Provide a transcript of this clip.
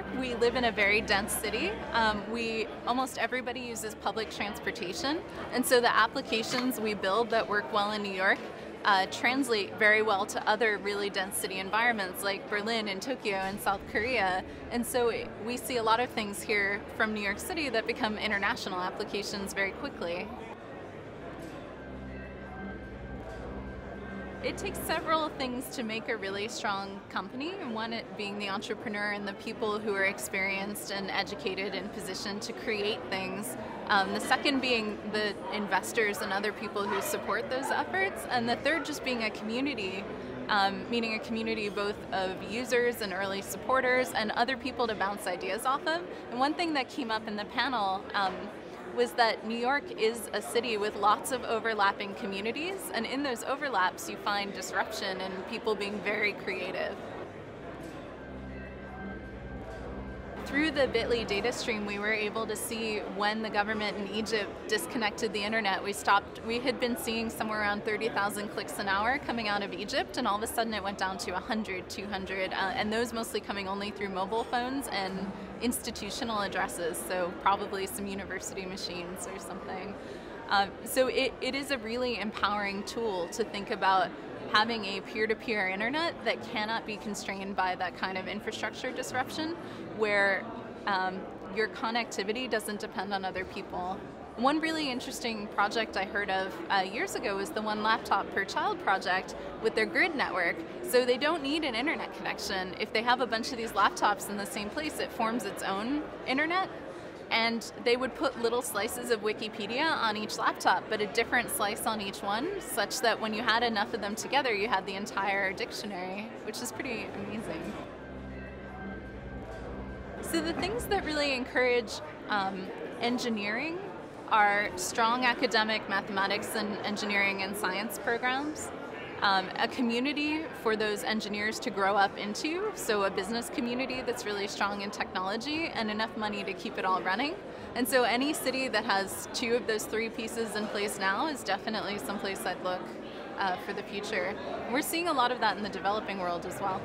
York, we live in a very dense city. Almost everybody uses public transportation, and so the applications we build that work well in New York translate very well to other really dense city environments like Berlin and Tokyo and South Korea. And so we see a lot of things here from New York City that become international applications very quickly. It takes several things to make a really strong company, and one it being the entrepreneur and the people who are experienced and educated and positioned to create things. The second being the investors and other people who support those efforts. And the third just being a community, meaning a community both of users and early supporters and other people to bounce ideas off of. And one thing that came up in the panel was that New York is a city with lots of overlapping communities, and in those overlaps you find disruption and people being very creative. Through the Bitly data stream, we were able to see when the government in Egypt disconnected the internet. We had been seeing somewhere around 30,000 clicks an hour coming out of Egypt, and all of a sudden it went down to 100, 200, and those mostly coming only through mobile phones and institutional addresses, so probably some university machines or something. So it is a really empowering tool to think about having a peer-to-peer internet that cannot be constrained by that kind of infrastructure disruption, where your connectivity doesn't depend on other people. One really interesting project I heard of years ago was the One Laptop Per Child project with their grid network. So they don't need an internet connection. If they have a bunch of these laptops in the same place, it forms its own internet. And they would put little slices of Wikipedia on each laptop, but a different slice on each one, such that when you had enough of them together, you had the entire dictionary, which is pretty amazing. So the things that really encourage engineering are strong academic mathematics and engineering and science programs, a community for those engineers to grow up into, so a business community that's really strong in technology, and enough money to keep it all running. And so any city that has two of those three pieces in place now is definitely someplace I'd look for the future. We're seeing a lot of that in the developing world as well.